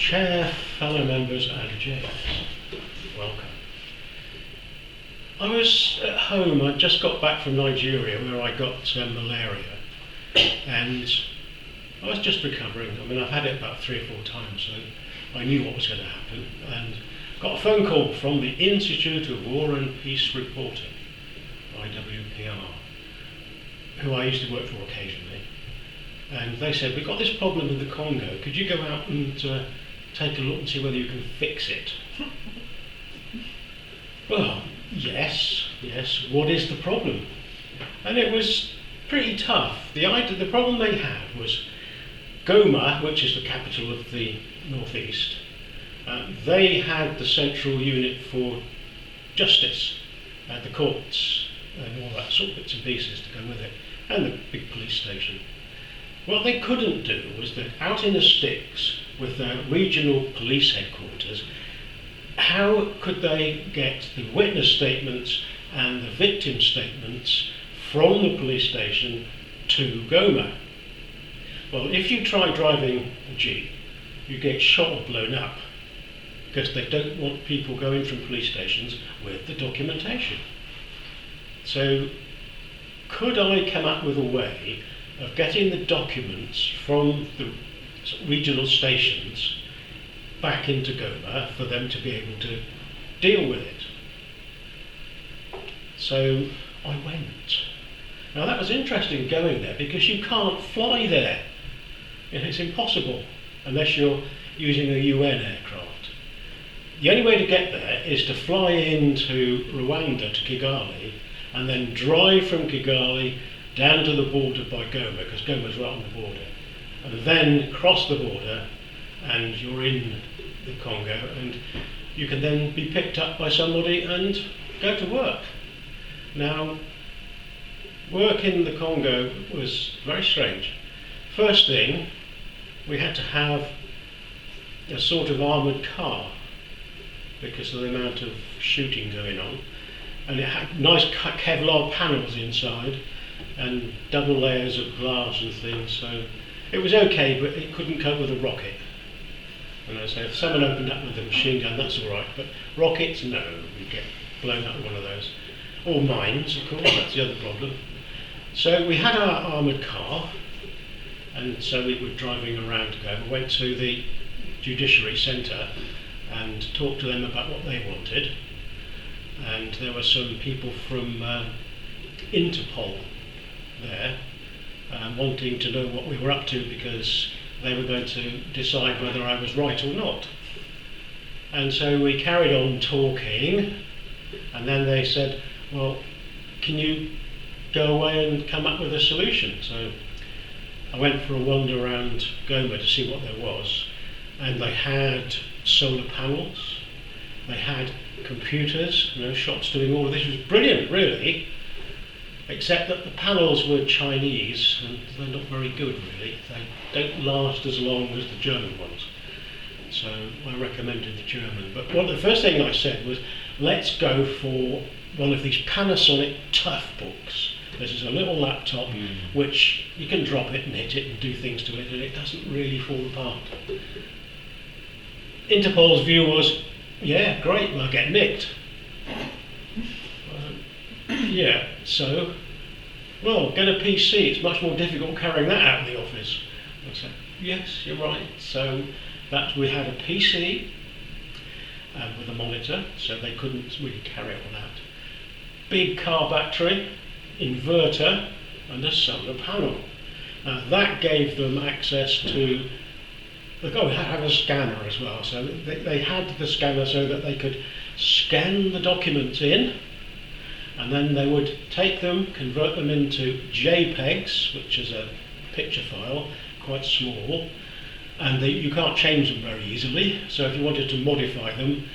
Chair, fellow members and James, welcome. I was at home, I just got back from Nigeria where I got malaria, and I was just recovering. I mean, I've had it about 3 or 4 times, so I knew what was going to happen, and got a phone call from the Institute of War and Peace Reporting, IWPR, who I used to work for occasionally, and they said, we've got this problem in the Congo, could you go out and take a look and see whether you can fix it? Well, yes, what is the problem? And it was pretty tough. The problem they had was Goma, which is the capital of the northeast, they had the central unit for justice, the courts, and all that sort of bits and pieces to go with it, and the big police station. What they couldn't do was that out in the sticks with their regional police headquarters, how could they get the witness statements and the victim statements from the police station to Goma? Well, if you try driving a jeep, you get shot or blown up because they don't want people going from police stations with the documentation. So could I come up with a way of getting the documents from the regional stations back into Goma for them to be able to deal with it? So I went. Now that was interesting going there because you can't fly there. It's impossible unless you're using a UN aircraft. The only way to get there is to fly into Rwanda to Kigali and then drive from Kigali down to the border by Goma, because Goma's right on the border, and then cross the border and you're in the Congo, and you can then be picked up by somebody and go to work. Now, work in the Congo was very strange. First thing, we had to have a sort of armoured car because of the amount of shooting going on, and it had nice Kevlar panels inside and double layers of glass and things, so it was okay, but it couldn't cope with a rocket. And I say, if someone opened up with a machine gun, that's all right, but rockets, no, we'd get blown up with one of those. Or mines, of course, that's the other problem. So we had our armoured car, and so we were driving around to go. We went to the Judiciary Centre and talked to them about what they wanted, and there were some people from Interpol there wanting to know what we were up to because they were going to decide whether I was right or not. And so we carried on talking, and then they said, well, can you go away and come up with a solution? So I went for a wander around Goma to see what there was, and they had solar panels, they had computers, shops doing all of this. It was brilliant, really, except that the panels were Chinese and they're not very good, really. They don't last as long as the German ones. So I recommended the German. But the first thing I said was, let's go for one of these Panasonic Tough books. This is a little laptop which you can drop it and hit it and do things to it, and it doesn't really fall apart. Interpol's view was, yeah, great, we'll get nicked. Yeah, so, well, get a PC, it's much more difficult carrying that out of the office. I said, yes, you're right. So we had a PC with a monitor, so they couldn't really carry on that. Big car battery, inverter, and a solar panel. Now that gave them access to, we had to have a scanner as well, so they had the scanner so that they could scan the documents in, and then they would take them, convert them into JPEGs, which is a picture file, quite small, and you can't change them very easily, so if you wanted to modify them,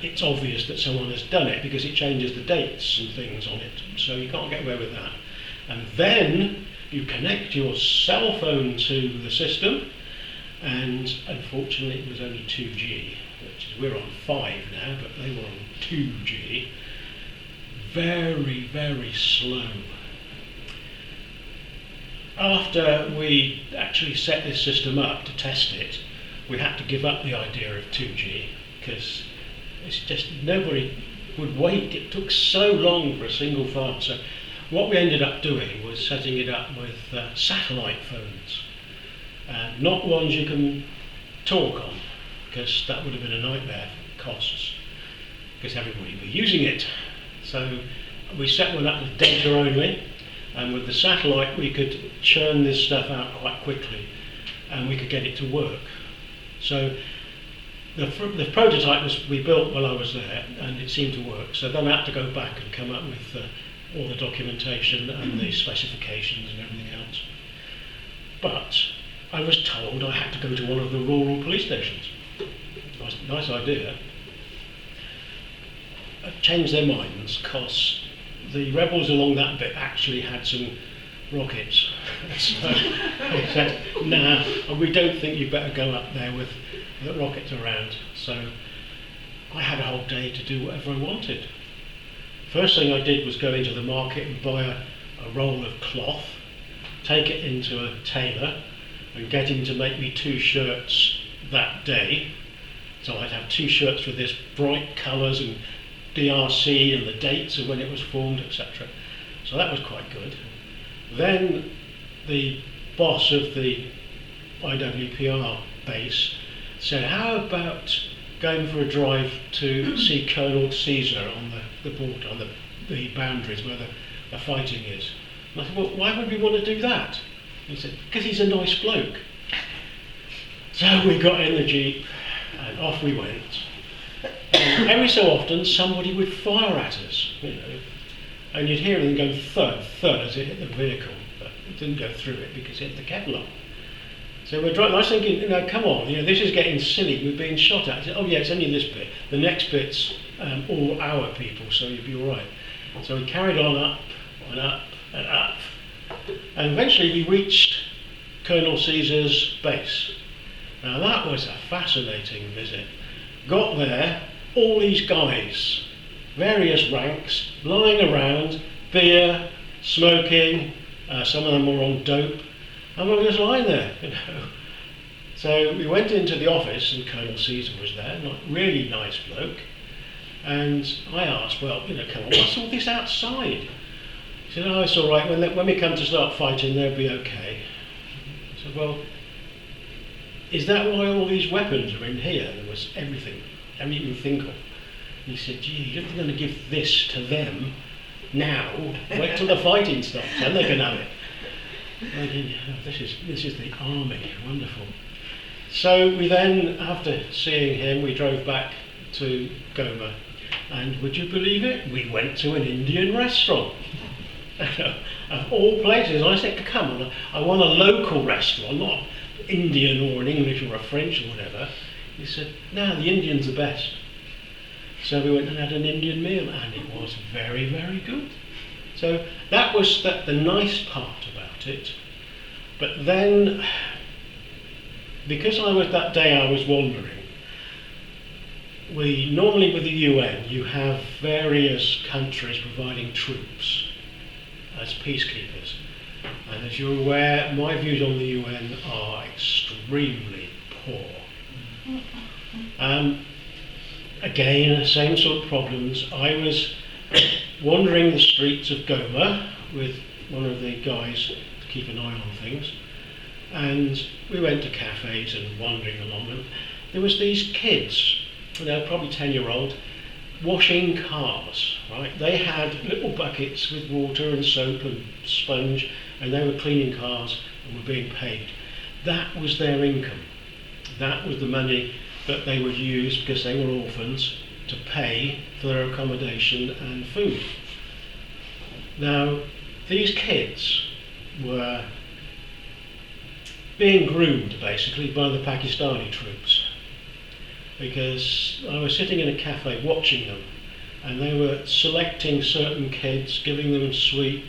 it's obvious that someone has done it because it changes the dates and things on it, so you can't get away with that. And then you connect your cell phone to the system, and unfortunately it was only 2G, which is, we're on 5 now, but they were on 2G. Very, very slow. After we actually set this system up to test it, we had to give up the idea of 2G because it's just nobody would wait. It took so long for a single file. So what we ended up doing was setting it up with satellite phones, not ones you can talk on, because that would have been a nightmare for costs, because everybody would be using it. So we set one up with data only, and with the satellite we could churn this stuff out quite quickly, and we could get it to work. So the prototype we built while I was there, and it seemed to work. So then I had to go back and come up with all the documentation and the specifications and everything else. But I was told I had to go to one of the rural police stations. Nice idea. I changed their minds because the rebels along that bit actually had some rockets. So they said, nah, we don't think you better go up there with the rockets around. So I had a whole day to do whatever I wanted. First thing I did was go into the market and buy a roll of cloth, take it into a tailor and get him to make me 2 shirts that day. So I'd have 2 shirts with this bright colours and DRC and the dates of when it was formed, etc. So that was quite good. Then the boss of the IWPR base said, how about going for a drive to see Colonel Caesar on the border, on the boundaries where the fighting is? And I said, well, why would we want to do that? He said, because he's a nice bloke. So we got in the Jeep and off we went. And every so often somebody would fire at us, and you'd hear them go thud, thud as it hit the vehicle, but it didn't go through it because it hit the Kevlar. So we're driving. I was thinking, come on, this is getting silly. We're being shot at. I said, oh yeah, it's only this bit. The next bit's all our people, so you'll be all right. So we carried on up and up and up, and eventually we reached Colonel Caesar's base. Now that was a fascinating visit. Got there, all these guys, various ranks, lying around, beer, smoking, some of them were on dope, and we were just lying there, So we went into the office and Colonel Caesar was there, really nice bloke, and I asked, well, come on, what's all this outside? He said, oh, it's all right, when we come to start fighting, they'll be okay. I said, well, is that why all these weapons are in here? There was everything, I didn't even think of. He said, gee, you're not going to give this to them now. Wait till the fighting starts, then they can have it. Thinking, this is the army, wonderful. So we then, after seeing him, we drove back to Goma, and would you believe it? We went to an Indian restaurant. Of all places, I said, come on, I want a local restaurant, not Indian or an English or a French or whatever. He said, no, the Indians are best. So we went and had an Indian meal, and it was very, very good. So that was the nice part about it. But then, because that day I was wandering, we normally with the UN, you have various countries providing troops as peacekeepers. And as you're aware, my views on the UN are extremely poor. Again, same sort of problems. I was wandering the streets of Goma with one of the guys to keep an eye on things, and we went to cafes and wandering along, and there was these kids, probably 10-year-old, washing cars, right? They had little buckets with water and soap and sponge, and they were cleaning cars and were being paid. That was their income. That was the money that they would use, because they were orphans, to pay for their accommodation and food. Now, these kids were being groomed basically by the Pakistani troops, because I was sitting in a cafe watching them, and they were selecting certain kids, giving them sweets